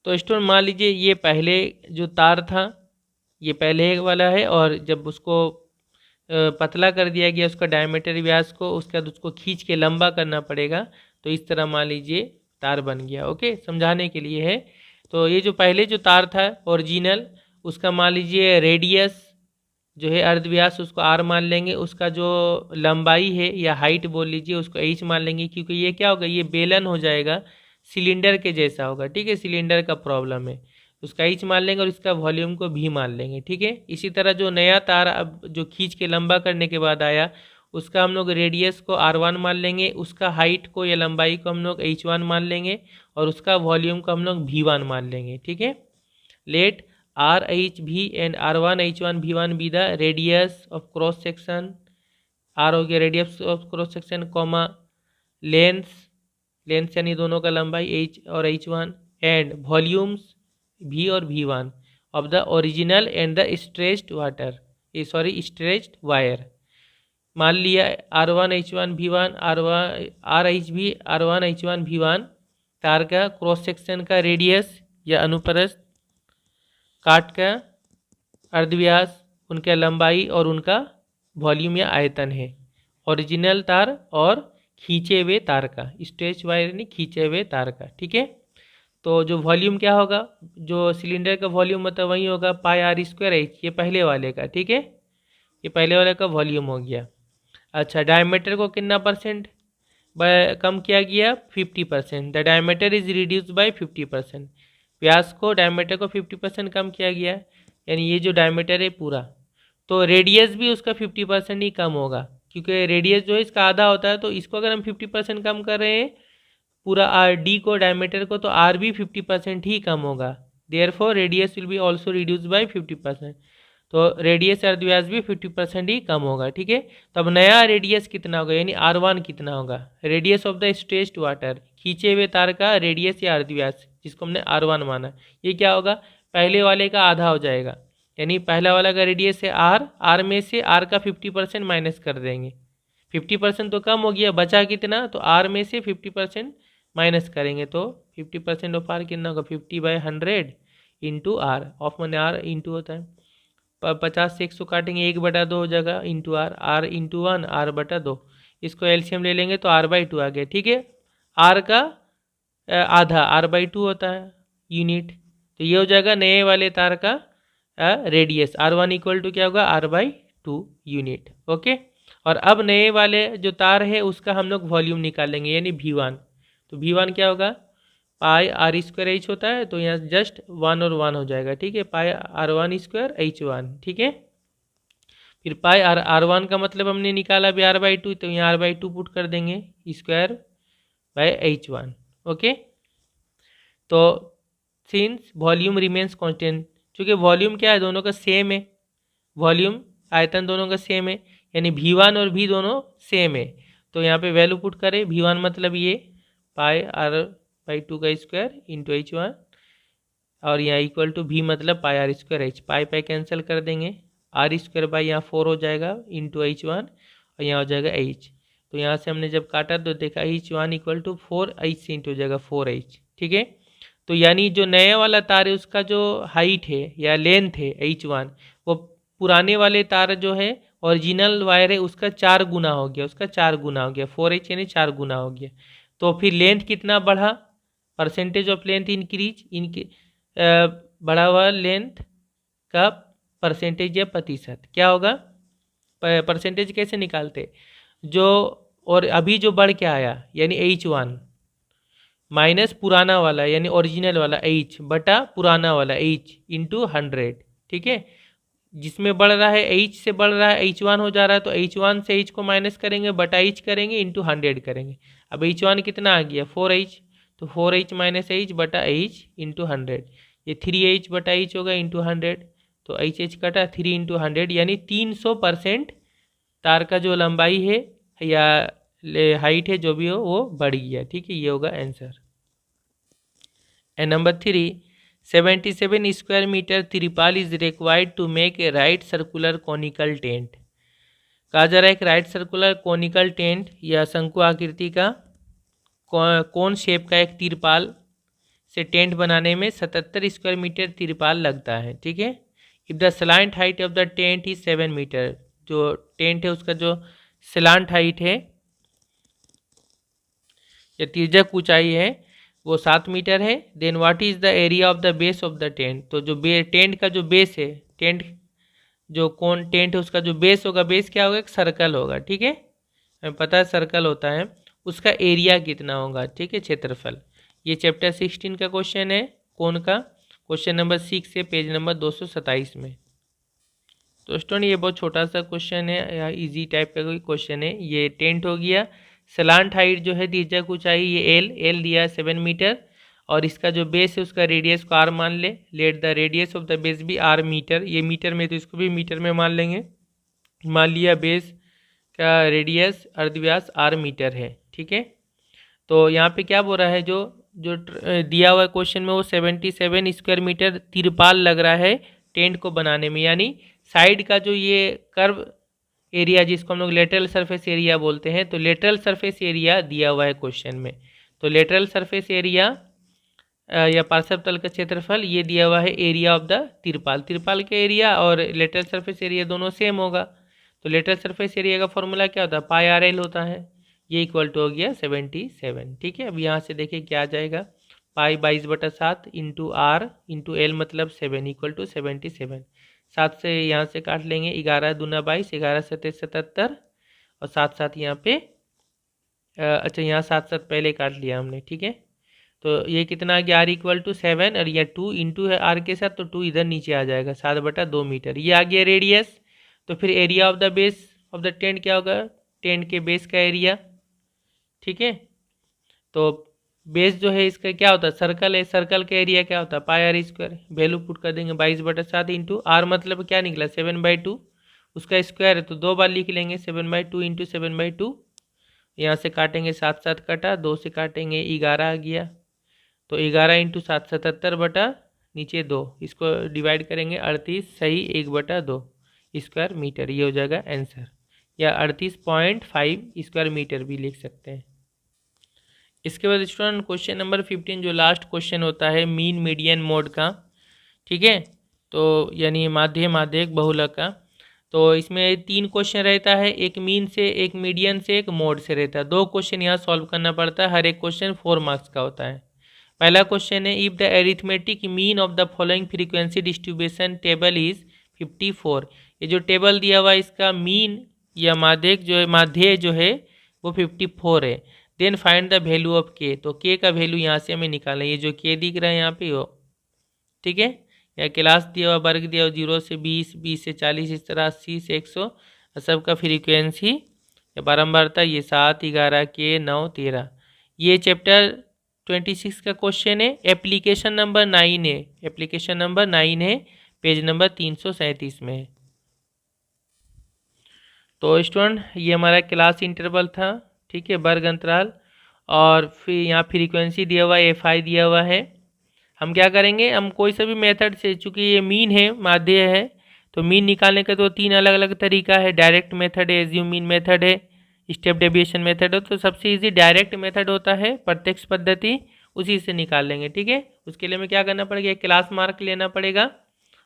तो स्टूडेंट मान लीजिए ये पहले जो तार था ये पहले वाला है, और जब उसको पतला कर दिया गया उसका डायमीटर व्यास को, उसके बाद उसको खींच के लंबा करना पड़ेगा। तो इस तरह मान लीजिए तार बन गया। ओके, समझाने के लिए है। तो ये जो पहले जो तार था ओरिजिनल, उसका मान लीजिए रेडियस जो है अर्धव्यास उसको आर मान लेंगे, उसका जो लंबाई है या हाइट बोल लीजिए उसको एच मान लेंगे, क्योंकि ये क्या होगा, ये बेलन हो जाएगा, सिलेंडर के जैसा होगा। ठीक है, सिलेंडर का प्रॉब्लम है, उसका एच मान लेंगे और इसका वॉल्यूम को भी मान लेंगे। ठीक है, इसी तरह जो नया तार अब जो खींच के लंबा करने के बाद आया, उसका हम लोग रेडियस को R1 मान लेंगे, उसका हाइट को या लंबाई को हम लोग H1 मान लेंगे, और उसका वॉल्यूम को हम लोग V1 मान लेंगे। ठीक है, let RHV and R1 H1 V1 be the radius of cross section, R हो गया radius of cross section, comma length यानी दोनों का लंबाई H और H1, एंड वॉल्यूम्स V और V1 of the original and the stretched water, stretched wire. मान लिया R1 H1 V1 RHV R1 H1 V1 तार का क्रॉस सेक्शन का रेडियस या अनुप्रस्थ, काट का अर्धव्यास, उनका लंबाई और उनका वॉल्यूम या आयतन है, ओरिजिनल तार और खींचे हुए तार का, स्ट्रेच वायर यानी खींचे हुए तार का। ठीक है, तो जो वॉल्यूम क्या होगा, जो सिलेंडर का वॉल्यूम मतलब वही होगा पाई आर स्क्वायर एच, ये पहले वाले का। ठीक है, ये पहले वाले का वॉल्यूम हो गया। अच्छा, डायमीटर को कितना परसेंट कम किया गया, 50%। The diameter is reduce by 50%, व्यास को डायमीटर को 50% कम किया गया, यानी ये जो डायमीटर है पूरा। तो रेडियस भी उसका 50% ही कम होगा, क्योंकि रेडियस जो है इसका आधा होता है, तो इसको अगर हम 50% कम कर रहे हैं पूरा आर डी को, डायमीटर को, तो आर भी 50% ही कम होगा। Therefore radius will be also reduce by 50%। तो रेडियस अर्धव्यास भी 50% ही कम होगा। ठीक है, तो अब नया रेडियस कितना होगा, यानी R1 कितना होगा, radius of the stretched water, खींचे हुए तार का रेडियस या अर्धव्यास जिसको हमने R1 माना, ये क्या होगा, पहले वाले का आधा हो जाएगा। यानी पहला वाला का रेडियस है R में से R का 50% माइनस कर देंगे, 50% तो कम हो गया, बचा कितना, तो R में से 50% माइनस करेंगे, तो 50% ऑफ R कितना होगा, 50/100 इंटू R, ऑफ मैंने R इंटू होता है, 50 से 100 काटेंगे, 1/2 हो जाएगा, इंटू R इंटू 1 R/2, इसको एलसीएम ले लेंगे तो R/2 आ गया। ठीक है, R का आधा R/2 होता है यूनिट, तो ये हो जाएगा नए वाले तार का रेडियस, R1 इक्वल टू क्या होगा, R/2 यूनिट। ओके, और अब नए वाले जो तार है उसका हम लोग वॉल्यूम निकालेंगे, यानी V1। तो V1 क्या होगा, पाई आर स्क्वायर एच होता है, तो यहाँ जस्ट 1 और 1 हो जाएगा। ठीक है, पाई R1 स्क्वायर H1। ठीक है, फिर पाई R1 का मतलब हमने निकाला भी R/2, तो यहाँ R/2 पुट कर देंगे, स्क्वायर बाय H1। ओके, तो सिंस वॉल्यूम रिमेन्स कांस्टेंट, चूँकि वॉल्यूम क्या है दोनों का सेम है, वॉल्यूम आयतन दोनों का सेम है, यानी V1 और V दोनों सेम है, तो यहाँ पे वैल्यू पुट करें, V1 मतलब ये पाई R/2 का स्क्वायर इंटू H1, और यहाँ इक्वल टू V मतलब पाई R square H, pi cancel कर देंगे, R स्क्वायर बाई यहाँ 4 हो जाएगा इंटू H1, और यहाँ हो जाएगा H। तो यहाँ से हमने जब काटा तो देखा H1 इक्वल टू 4H से इंटू हो जाएगा 4H। ठीक है, तो यानी जो नया वाला तार है उसका जो हाइट है या लेंथ है H1, वो पुराने वाले तार जो है ओरिजिनल वायर है उसका 4 गुना हो गया, उसका 4 गुना हो गया, 4H यानी 4 गुना हो गया। तो फिर लेंथ कितना बढ़ा, परसेंटेज ऑफ लेंथ इंक्रीज, इनके बढ़ा हुआ लेंथ का परसेंटेज या प्रतिशत क्या होगा, परसेंटेज कैसे निकालते, जो और अभी जो बढ़ के आया यानी H1 माइनस पुराना वाला यानी ओरिजिनल वाला H बटा पुराना वाला H इंटू 100। ठीक है, जिसमें बढ़ रहा है H से बढ़ रहा है H1 हो जा रहा है, तो H1 से H को माइनस करेंगे, बटा H करेंगे, इंटू 100 करेंगे। अब H1 कितना आ गया 4H, तो 4H माइनस H बटा H इंटू 100, ये 3H बटा H होगा इंटू 100, तो H कटा 3 इंटू 100, यानी 300% तार का जो लंबाई है या हाइट है जो भी हो वो बढ़ गया। ठीक है, ये होगा answer. And number 3, 77 square metre तिरपाल is required to make a right circular conical tent. कहा जा रहा है एक राइट सर्कुलर कॉनिकल टेंट या शंकु आकृति का कौन शेप का एक तिरपाल से टेंट बनाने में 77 स्क्वायर मीटर तिरपाल लगता है। ठीक है, if the slant height of the tent is 7 metre, जो टेंट है उसका जो स्लांट हाइट है या तिर्यक ऊंचाई है वो 7 मीटर है, then what is the area of the base of the tent. तो जो टेंट का जो बेस है, टेंट जो कौन टेंट है उसका जो बेस होगा, बेस क्या होगा, एक सर्कल होगा। ठीक है, हमें पता है सर्कल होता है, उसका एरिया कितना होगा। ठीक है, क्षेत्रफल। ये चैप्टर 16 का क्वेश्चन है। कौन का? क्वेश्चन नंबर 6 है, पेज नंबर 227 में। तो स्टूडेंट ये बहुत छोटा सा क्वेश्चन है या इजी टाइप का कोई क्वेश्चन है। ये टेंट हो गया, स्लांट हाइट जो है तिर्यक ऊंचाई ये एल दिया 7 मीटर, और इसका जो बेस है उसका रेडियस को आर मान ले। Let the radius of the base भी आर मीटर, ये मीटर में तो इसको भी मीटर में मान लेंगे। मान लिया बेस का रेडियस अर्धव्यास आर मीटर है। ठीक है, तो यहाँ पे क्या बोल रहा है, जो जो दिया हुआ क्वेश्चन में वो 77 स्क्वायर मीटर तिरपाल लग रहा है टेंट को बनाने में, यानी साइड का जो ये कर्व एरिया जिसको हम लोग लेटरल सरफेस एरिया बोलते हैं, तो लेटरल सरफेस एरिया दिया हुआ है क्वेश्चन में। तो लेटरल सरफेस एरिया या पार्श्व तल का क्षेत्रफल ये दिया हुआ है एरिया ऑफ द तिरपाल। तिरपाल का एरिया और लेटरल सरफेस एरिया दोनों सेम होगा, तो लेटरल सरफेस एरिया का फॉर्मूला क्या होता है, पाई आर एल होता है। ये इक्वल टू हो गया 77। ठीक है, अब यहाँ से देखिए क्या आ जाएगा, पाई 22/7 इंटू आर इंटू एल मतलब 7 इक्वल टू 77। 7 से यहाँ से काट लेंगे, 11 दूना 22, 11 7 77, और 7 7 यहाँ पे अच्छा यहाँ 7 7 पहले काट लिया हमने। ठीक है, तो ये कितना आ गया, आर इक्वल टू 7, और यह 2 इंटू है आर के साथ, तो 2 इधर नीचे आ जाएगा, 7/2 मीटर। ये आ गया रेडियस। तो फिर area of the base of the tent क्या होगा, टेंट के बेस का एरिया। ठीक है, तो बेस जो है इसका क्या होता है, सर्कल है, सर्कल का एरिया क्या होता है, पाई आर स्क्वायर। वैल्यू पुट कर देंगे 22/7 इंटू आर मतलब क्या निकला 7/2, उसका स्क्वायर है तो 2 बार लिख लेंगे 7/2 इंटू 7/2। यहाँ से काटेंगे 7 7 कटा, 2 से काटेंगे 11 आ गया, तो 11 इंटू 7 77 बटा नीचे 2, इसको डिवाइड करेंगे 38 सही 1/2 स्क्वायर मीटर, ये हो जाएगा आंसर। या 38.5 स्क्वायर मीटर भी लिख सकते हैं। इसके बाद स्टूडेंट क्वेश्चन नंबर 15 जो लास्ट क्वेश्चन होता है मीन मीडियन मोड का। ठीक है, तो यानी माध्य माध्यक बहुलक का। तो इसमें 3 क्वेश्चन रहता है, एक मीन से, एक मीडियन से, एक मोड से रहता है। 2 क्वेश्चन यहाँ सॉल्व करना पड़ता है, हर एक क्वेश्चन 4 मार्क्स का होता है। पहला क्वेश्चन है, if the arithmetic mean of the following frequency distribution table is 54। ये जो टेबल दिया हुआ है इसका मीन या माध्यक जो है, माध्य जो है वो 54 है। Then find the value of K, तो के का वैल्यू यहाँ से हमें निकालना है। ये जो के दिख रहा है यहाँ पे हो, ठीक है, या क्लास दिया हुआ, वर्ग दिया हुआ 0 से 20, 20 से 40, इस तरह 80 से 100, सबका फ्रीक्वेंसी या बारंबारता ये 7 11 के 9 13। ये चैप्टर 26 का क्वेश्चन है, एप्लीकेशन नंबर 9 है, एप्लीकेशन नंबर 9 है, पेज नंबर 337 में है। तो स्टूडेंट ये हमारा क्लास इंटरवल था, ठीक है, वर्ग अंतराल, और फिर यहाँ फ्रीक्वेंसी दिया हुआ है, एफ दिया हुआ है। हम क्या करेंगे, हम कोई सा भी मेथड से, चूँकि ये मीन है, माध्य है, तो मीन निकालने का तो 3 अलग अलग तरीका है। डायरेक्ट मेथड है, एज्यूम मीन मेथड है, स्टेप डेविएशन मेथड है। तो सबसे इजी डायरेक्ट मेथड होता है, प्रत्यक्ष पद्धति, उसी से निकाल लेंगे। ठीक है, उसके लिए हमें क्या करना पड़ेगा, क्लास मार्क लेना पड़ेगा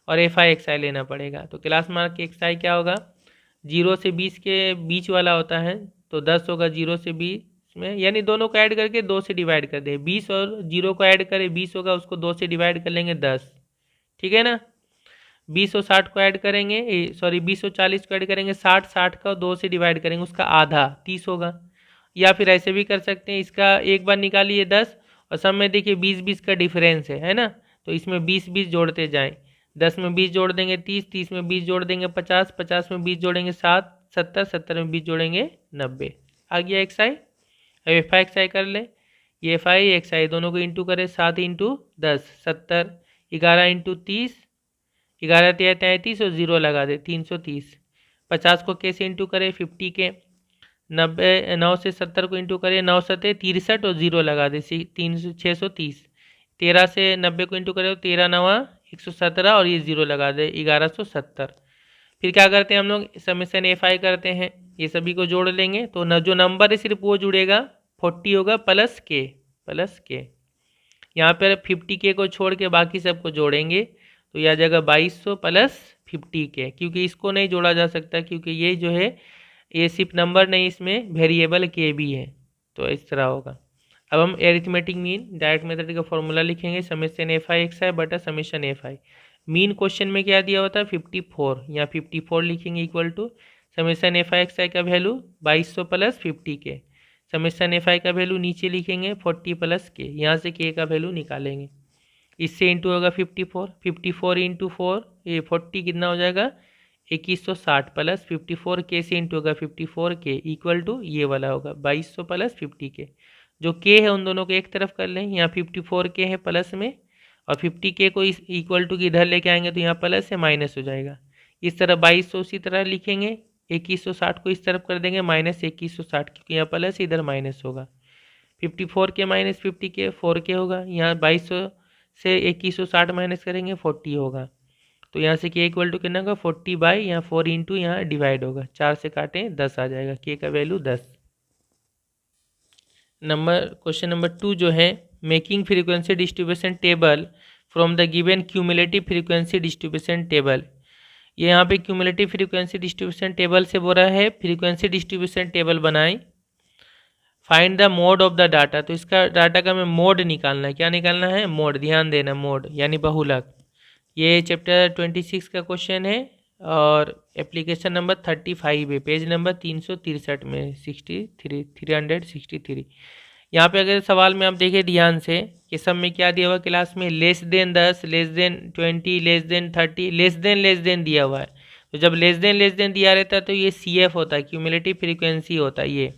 और एफ आई एक्स आई लेना पड़ेगा। तो क्लास मार्क एक्स आई क्या होगा, 0 से 20 के बीच वाला होता है, तो 10 होगा 0 से 20 में, यानी दोनों को ऐड करके 2 से डिवाइड कर दें। 20 और 0 को ऐड करें, 20 होगा, उसको 2 से डिवाइड कर लेंगे 10। ठीक है ना, 20 और 60 को ऐड करेंगे, सॉरी 20 और 40 को ऐड करेंगे, 60 का 2 से डिवाइड करेंगे, उसका आधा 30 होगा। या फिर ऐसे भी कर सकते हैं, इसका एक बार निकालिए 10, और सब में देखिए 20-20 का डिफरेंस है ना, तो इसमें 20-20 जोड़ते जाएं। 10 में 20 जोड़ देंगे 30, 30 में 20 जोड़ देंगे 50, 50 में 20 जोड़ेंगे 7, 70, 70 में 20 जोड़ेंगे 90। आ गया एक्स आई। अब एफ आई एक्स आई कर ले, ये एफ आई एक्स आई दोनों को इंटू करें, 7 इंटू 10 70, 11 इंटू 30, 11 33 और 0 लगा दे 330। 50 को कैसे इंटू करें, 50 के, 90 9 से 70 को इंटू करें, 9 सते 63 और 0 लगा दे 630। 13 से 90 को इंटू करें तो 13 नवा 117 और ये 0 लगा दे 1170। फिर क्या करते हैं हम लोग, समेशन FI करते हैं, ये सभी को जोड़ लेंगे तो न जो नंबर है सिर्फ वो जुड़ेगा, 40 होगा प्लस के। यहाँ पर 50K को छोड़ के बाकी सबको जोड़ेंगे तो यह आ जाएगा 2200 प्लस 50K, क्योंकि इसको नहीं जोड़ा जा सकता क्योंकि ये जो है ये सिर्फ नंबर नहीं, इसमें वेरिएबल के भी है, तो इस तरह होगा। अब हम एरिथमेटिक मीन डायरेक्ट मेथड का फॉर्मूला लिखेंगे, समेशन FI XI बटा समेशन FI। मीन क्वेश्चन में क्या दिया होता है 54, यहाँ 54 लिखेंगे equal to summation FI XI का value 2200 plus 50K, summation FI का वैल्यू नीचे लिखेंगे 40 प्लस K, यहाँ से K का वैल्यू निकालेंगे, इससे इंटू होगा 54 इंटू 4 ये 40 कितना हो जाएगा 2160 प्लस 54K से इंटू होगा 54K इक्वल टू ये वाला होगा 2200 प्लस 50K। जो K है उन दोनों को एक तरफ कर लें, यहाँ 54K है प्लस में और 50K को इस इक्वल टू की इधर लेके आएंगे तो यहाँ प्लस से माइनस हो जाएगा। इस तरह 2200 उसी तरह लिखेंगे, 2160 को इस तरफ कर देंगे माइनस 2160 क्योंकि यहाँ प्लस इधर माइनस होगा। 54K माइनस 50K 4K होगा, यहाँ 2200 से 2160 माइनस करेंगे 40 होगा, तो यहाँ से K इक्वल टू कितना होगा 40 बाई यहाँ 4 इंटू यहाँ डिवाइड होगा, 4 से काटें 10 आ जाएगा, K का वैल्यू 10। क्वेश्चन नंबर 2 जो है making frequency distribution table from the given cumulative frequency distribution table. ये यहाँ पे क्यूमुलेटिव फ्रीक्वेंसी डिस्ट्रीब्यूशन टेबल से बोल रहा है फ्रीक्वेंसी डिस्ट्रीब्यूशन टेबल बनाएं, find the mode of the data. तो इसका डाटा का हमें मोड निकालना है, क्या निकालना है मोड, ध्यान देना मोड यानी बहुलक। ये चैप्टर 26 का क्वेश्चन है और एप्लीकेशन नंबर 35 है, पेज नंबर 363 में 363। यहाँ पे अगर सवाल में आप देखें ध्यान से कि सब में क्या दिया हुआ क्लास में less than 10, less than 20, less than 30, less than दिया हुआ है। तो जब लेस देन दिया रहता है तो ये CF होता है, क्यूमुलेटिव फ्रीक्वेंसी होता है ये।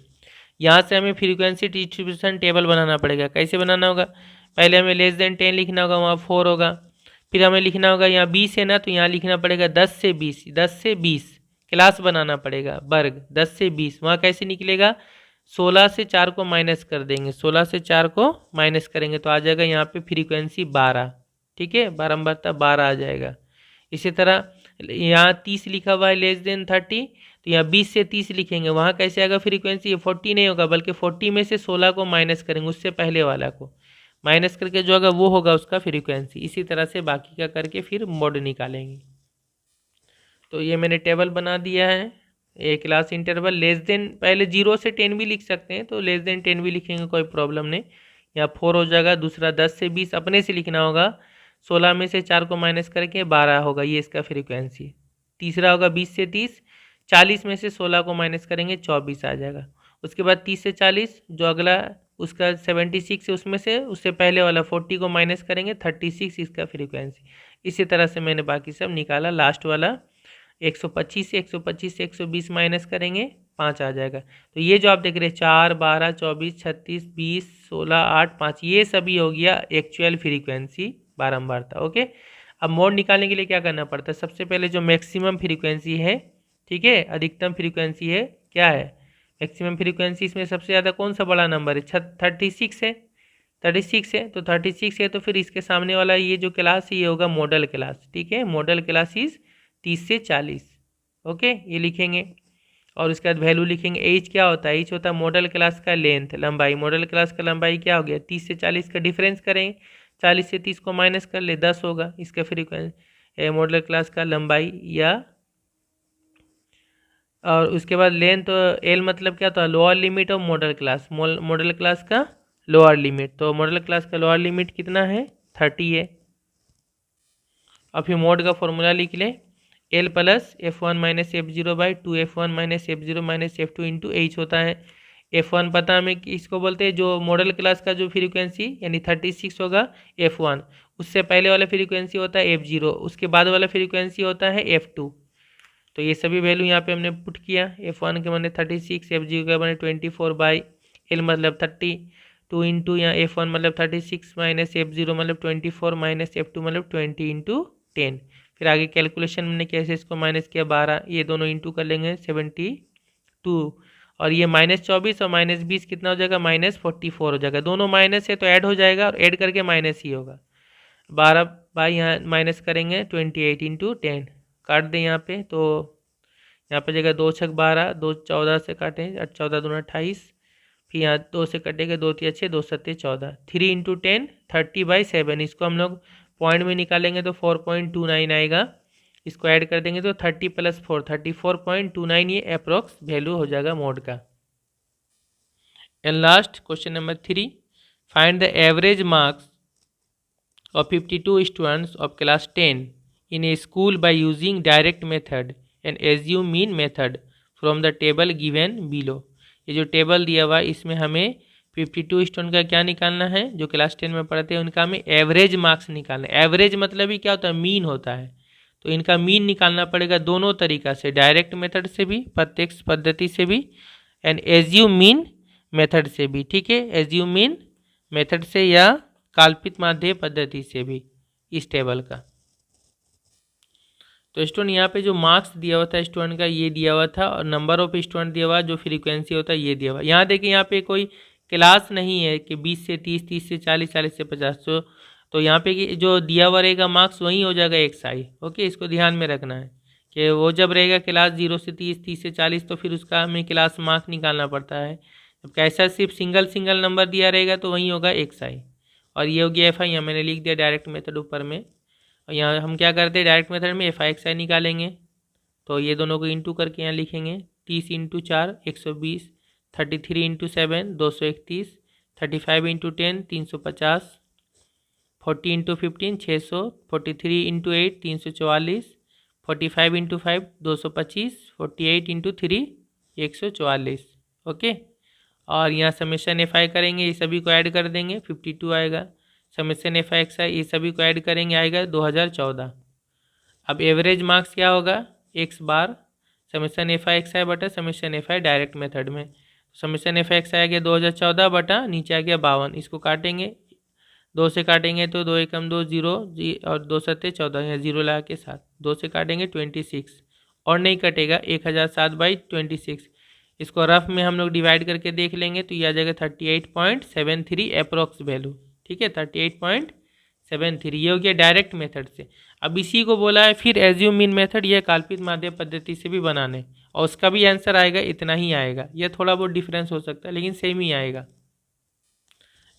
यहाँ से हमें फ्रीक्वेंसी डिस्ट्रीब्यूशन टेबल बनाना पड़ेगा। कैसे बनाना होगा, पहले हमें लेस देन 10 लिखना होगा, वहाँ 4 होगा, फिर हमें लिखना होगा यहाँ 20 है ना तो यहाँ लिखना पड़ेगा 10 से 20 क्लास बनाना पड़ेगा वर्ग 10 से 20। वहाँ कैसे निकलेगा 16 से 4 को माइनस कर देंगे, 16 से 4 को माइनस करेंगे तो आ जाएगा यहाँ पे फ्रीक्वेंसी 12, ठीक है, बारंबारता 12 आ जाएगा। इसी तरह यहाँ 30 लिखा हुआ है लेस देन 30 तो यहाँ 20 से 30 लिखेंगे, वहाँ कैसे आएगा फ्रीक्वेंसी, ये 40 नहीं होगा बल्कि 40 में से 16 को माइनस करेंगे, उससे पहले वाला को माइनस करके जो होगा वो होगा उसका फ्रीक्वेंसी। इसी तरह से बाकी का करके फिर मोड निकालेंगे। तो ये मैंने टेबल बना दिया है, ए क्लास इंटरवल लेस देन, पहले 0 से 10 भी लिख सकते हैं तो लेस देन 10 भी लिखेंगे कोई प्रॉब्लम नहीं, यहाँ 4 हो जाएगा। दूसरा 10 से 20 अपने से लिखना होगा, 16 में से 4 को माइनस करके 12 होगा, ये इसका फ्रीक्वेंसी। तीसरा होगा 20 से 30, 40 में से 16 को माइनस करेंगे 24 आ जाएगा। उसके बाद 30 से 40 जो अगला उसका 76 है उसमें से उससे पहले वाला 40 को माइनस करेंगे 36 इसका फ्रीक्वेंसी। इसी तरह से मैंने बाकी सब निकाला, लास्ट वाला 125 से 120 माइनस करेंगे 5 आ जाएगा। तो ये जो आप देख रहे हैं 4, 12, 24, 36, 20, 16, 8, 5 ये सभी हो गया एक्चुअल फ्रीक्वेंसी बारंबारता। ओके, अब मोड निकालने के लिए क्या करना पड़ता है, सबसे पहले जो मैक्सिमम फ्रीक्वेंसी है, ठीक है, अधिकतम फ्रीक्वेंसी है, क्या है मैक्सिमम फ्रीक्वेंसी, इसमें सबसे ज़्यादा कौन सा बड़ा नंबर है 36 है, 36 है तो 36 है तो फिर इसके सामने वाला ये जो क्लास है ये होगा मॉडल क्लास, ठीक है, मॉडल क्लास इज 30 से 40। ओके, ये लिखेंगे और उसके बाद वैल्यू लिखेंगे। एच क्या होता है, एच होता है मॉडल क्लास का लेंथ, लंबाई, मॉडल क्लास का लंबाई क्या हो गया 30 से 40 का डिफरेंस करें, 40 से 30 को माइनस कर ले 10 होगा इसका फ्रीक्वेंसी मॉडल क्लास का लंबाई या, और उसके बाद लेंथ तो एल मतलब क्या था lower limit of model class, model class का लोअर लिमिट, तो मॉडल क्लास का लोअर लिमिट कितना है 30 है। अब फिर मोड का फॉर्मूला लिख लें, L plus F1 minus F0 by 2F1 minus F0 minus F2 into H होता है। F1 पता हमें इसको बोलते हैं जो मॉडल क्लास का जो फ्रीक्वेंसी यानी 36 होगा F1, उससे पहले वाला फ्रीक्वेंसी होता है F0, उसके बाद वाला फ्रीक्वेंसी होता है F2। तो ये सभी वैल्यू यहाँ पे हमने पुट किया, F1 के मैंने 36, F0 के मैंने 24 बाई एल मतलब 30, 2 इंटू यहाँ F1 मतलब 36 माइनस F0 मतलब 24 माइनस F2 मतलब 20 इंटू 10। फिर आगे कैलकुलेशन मैंने कैसे इसको माइनस किया 12, ये दोनों इंटू कर लेंगे 72 और ये -24 और -20 कितना हो जाएगा, -44 हो जाएगा। दोनों माइनस है तो ऐड हो जाएगा और ऐड करके माइनस ही होगा। 12 बाई यहाँ माइनस करेंगे 28 इंटू 10, काट दें यहाँ पे, तो यहाँ पे जगह 2 छक 12, 2 14 से काटें, 14 दूना 28, फिर यहाँ 2 से कटेगा, 2 तिया 6, 2 सत्ते 14, 3 इंटू 10 30/7। इसको हम लोग पॉइंट में निकालेंगे तो 4.29 आएगा। इसको ऐड कर देंगे तो 30 + 4 34.29 ये अप्रोक्स वैल्यू हो जाएगा मोड का। And last question number 3, find the average marks of 52 students of class 10 in a school by using direct method and assume mean method from the table given below। ये जो table दिया हुआ है इसमें हमें 52 स्टूडेंट का क्या निकालना है, जो क्लास 10 में पढ़ते हैं उनका हमें एवरेज मार्क्स निकालना है। एवरेज मतलब ही क्या होता है, मीन होता है। तो इनका मीन निकालना पड़ेगा दोनों तरीका से, डायरेक्ट मेथड से भी, प्रत्यक्ष पद्धति से भी, एंड एज्यूम मीन मेथड से भी। ठीक है, एज्यूम मीन मेथड से या काल्पित माध्य पद्धति से भी इस टेबल का। तो स्टूडेंट यहाँ पे जो मार्क्स दिया हुआ था स्टूडेंट का ये दिया हुआ था, और नंबर ऑफ स्टूडेंट दिया हुआ, जो फ्रीक्वेंसी होता है ये दिया हुआ। यहाँ देखिए यहाँ पे कोई क्लास नहीं है कि 20 से 30, 30 से 40, 40 से 50। तो यहाँ पे जो दिया हुआ रहेगा मार्क्स वही हो जाएगा XI। ओके, इसको ध्यान में रखना है कि वो जब रहेगा क्लास 0 से 30, 30 से 40, तो फिर उसका हमें क्लास मार्क्स निकालना पड़ता है। जब कैसा सिर्फ सिंगल नंबर दिया रहेगा तो वही होगा XI। और ये हो गया FI, यहाँ मैंने लिख दिया डायरेक्ट मेथड ऊपर में। और यहाँ हम क्या करते हैं, डायरेक्ट मेथड में FI XI निकालेंगे, तो ये दोनों को इंटू करके यहाँ लिखेंगे। 30 into 4 120, 33 into 7 231, 35 into 10 350, 40 into 15 600, 43 into 8 344, 45 into 5 225, 48 into 3 144। Okay, और यहाँ समेशन FI करेंगे, ये सभी को ऐड कर देंगे 52 आएगा। समेशन FI XI ये सभी को ऐड करेंगे, आएगा 2014। अब एवरेज मार्क्स क्या होगा, x बार समेशन FI XI बटा समेशन FI डायरेक्ट मेथड में। समेशन FI XI आ गया 2014 बटा नीचे आ गया 52। इसको काटेंगे, 2 से काटेंगे तो 2 एकम 2 0 और 2 सत्ते 14, यहाँ 0 लगा के 7, 2 से काटेंगे 26 और नहीं कटेगा 1007/26। इसको रफ में हम लोग डिवाइड करके देख लेंगे तो ये आ जाएगा 38.73 अप्रोक्स वैल्यू। ठीक है, 38.73 ये हो गया डायरेक्ट मेथड से। अब इसी को बोला है फिर एज्यूम मीन मेथड, यह काल्पित माध्य पद्धति से भी बनाने, और उसका भी आंसर आएगा इतना ही आएगा, यह थोड़ा बहुत डिफरेंस हो सकता है लेकिन सेम ही आएगा।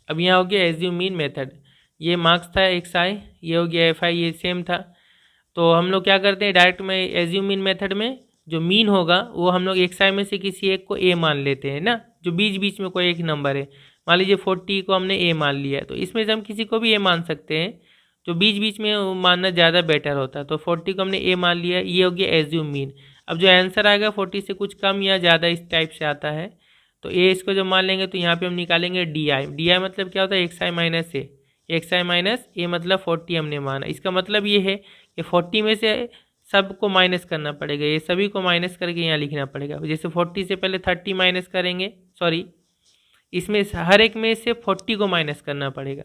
अब यहाँ हो गया एज्यूम मीन मेथड, ये मार्क्स था XI, ये हो गया FI, ये सेम था। तो हम लोग क्या करते हैं, डायरेक्ट में एज्यूम मीन मेथड में जो मीन होगा वो हम लोग XI में से किसी एक को A मान लेते हैं ना, जो बीच बीच में कोई एक नंबर है। मान लीजिए 40 को हमने A मान लिया, तो इसमें से हम किसी को भी A मान सकते हैं, जो बीच बीच में मानना ज़्यादा बेटर होता है। तो 40 को हमने A मान लिया, ये हो गया एज्यूम मीन। अब जो आंसर आएगा 40 से कुछ कम या ज़्यादा इस टाइप से आता है, तो A इसको जब मान लेंगे तो यहाँ पे हम निकालेंगे DI मतलब क्या होता है, XI minus A, XI minus A मतलब 40 हमने माना। इसका मतलब ये है कि 40 में से सबको माइनस करना पड़ेगा, ये सभी को माइनस करके यहाँ लिखना पड़ेगा। जैसे 40 से पहले 30 माइनस करेंगे, सॉरी इसमें हर एक में से 40 को माइनस करना पड़ेगा।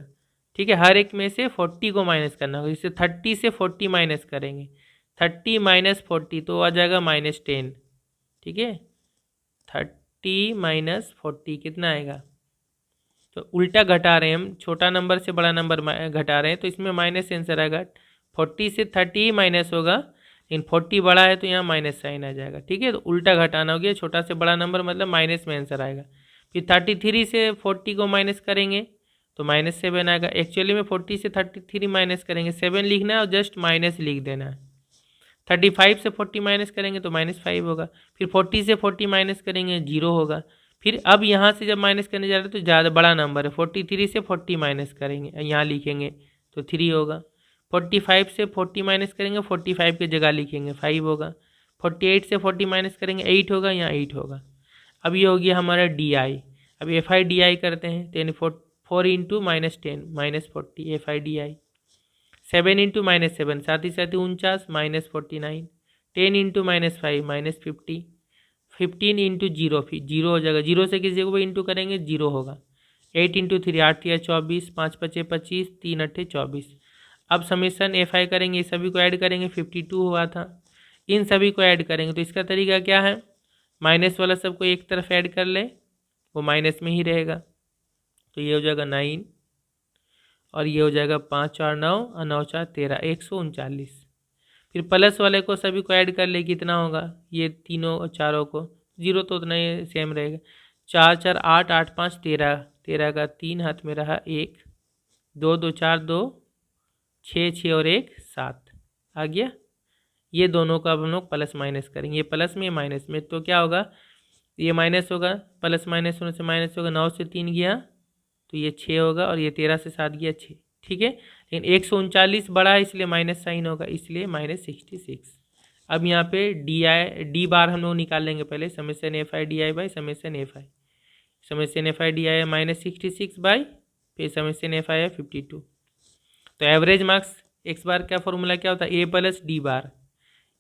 ठीक है, हर एक में से 40 को माइनस करना होगा। जैसे 30 से 40 माइनस करेंगे, 30 माइनस 40 तो आ जाएगा -10। ठीक है, 30 माइनस 40 कितना आएगा, तो उल्टा घटा रहे हैं हम, छोटा नंबर से बड़ा नंबर घटा रहे हैं, तो इसमें माइनस आंसर आएगा। 40 से 30 माइनस होगा, लेकिन 40 बड़ा है तो यहाँ माइनस साइन आ जाएगा। ठीक है, तो उल्टा घटाना हो गया, छोटा से बड़ा नंबर मतलब माइनस में आंसर आएगा। फिर 33 से 40 को माइनस करेंगे तो -7 आएगा। एक्चुअली में 40 से 33 माइनस करेंगे, 7 लिखना है और जस्ट माइनस लिख देना है। 35 से 40 माइनस करेंगे तो -5 होगा। फिर 40 से 40 माइनस करेंगे 0 होगा। फिर अब यहाँ से जब माइनस करने जा रहे हैं तो ज़्यादा बड़ा नंबर है, 43 से 40 माइनस करेंगे, यहाँ लिखेंगे तो 3 होगा। 45 से 40 माइनस करेंगे, 45 की जगह लिखेंगे 5 होगा। 48 से 40 माइनस करेंगे 8 होगा, यहाँ 8 होगा। अब ये हो गया हमारा DI। अब FI DI करते हैं, 4 इंटू -10 -40 FI DI। 7 इंटू -7 साथ ही साथ 49 -49। 10 इंटू -5 -50। 15 इंटू 0 फिर 0 हो जाएगा, 0 से किसी को भी इंटू करेंगे 0 होगा। 8 इंटू 3 8 या 24, 5 5 25, 3 8 24। अब समेशन FI करेंगे, सभी को ऐड करेंगे, 52 हुआ था, इन सभी को ऐड करेंगे। तो इसका तरीका क्या है, माइनस वाला सबको एक तरफ ऐड कर ले, वो माइनस में ही रहेगा, तो ये हो जाएगा 9 और ये हो जाएगा 5 4 9 और 9 4 13, 139। फिर प्लस वाले को सभी को ऐड कर ले, कितना होगा, ये तीनों और चारों को, जीरो तो उतना ही सेम रहेगा, 4 4 8 8 5 13, 13 का 3 हाथ में रहा 1, 2 2 4 2, 6 6 और 1 7 आ गया। ये दोनों का अब हम लोग प्लस माइनस करेंगे, ये प्लस में माइनस में, तो क्या होगा, ये माइनस होगा, प्लस माइनस होने से माइनस होगा, 9 से 3 गया तो ये 6 होगा, और ये 13 से 7 गया 6, ठीक है। लेकिन 139 बड़ा है इसलिए माइनस साइन होगा, इसलिए -66। अब यहाँ पे डी बार हम लोग निकाल लेंगे पहले, summation F I D I by summation F I, summation F I D I है -66 बाई, फिर समेशन एफ आई है 52। तो एवरेज मार्क्स एक्स बार का फॉर्मूला क्या होता है, ए प्लस डी बार।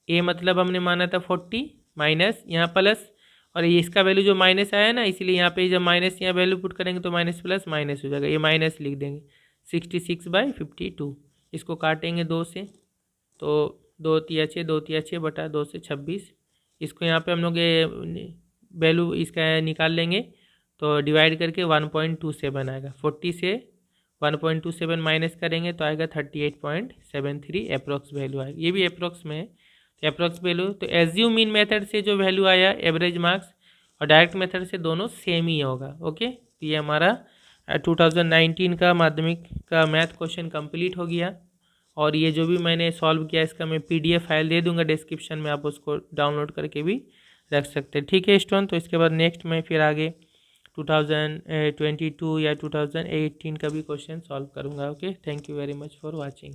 ए मतलब हमने माना था 40 माइनस यहाँ प्लस, और ये इसका वैल्यू जो माइनस आया ना, इसलिए यहाँ पे जब माइनस यहाँ वैल्यू पुट करेंगे तो माइनस प्लस माइनस हो जाएगा, ये माइनस लिख देंगे, 66/52। इसको काटेंगे 2 से, तो 2 तिया 6, 2 तिया 6 बटा 2 से 26। इसको यहाँ पे हम लोग ये वैल्यू इसका निकाल लेंगे, तो डिवाइड करके 1.27 आएगा, 40 से 1.27 माइनस करेंगे तो आएगा 38.73 अप्रोक्स वैल्यू आएगा, ये भी अप्रोक्स में है, तो अप्रोक्स वैल्यू। तो एज्यूम मीन मेथड से जो वैल्यू आया एवरेज मार्क्स, और डायरेक्ट मेथड से दोनों सेम ही होगा। ओके, तो ये हमारा 2019 का माध्यमिक का मैथ क्वेश्चन कंप्लीट हो गया, और ये जो भी मैंने सॉल्व किया इसका मैं PDF फाइल दे दूंगा डिस्क्रिप्शन में, आप उसको डाउनलोड करके भी रख सकते हैं, ठीक है स्टूडेंट। तो इसके बाद नेक्स्ट में फिर आगे 2022 या 2018 का भी क्वेश्चन सॉल्व करूंगा। Okay, thank you very much for watching.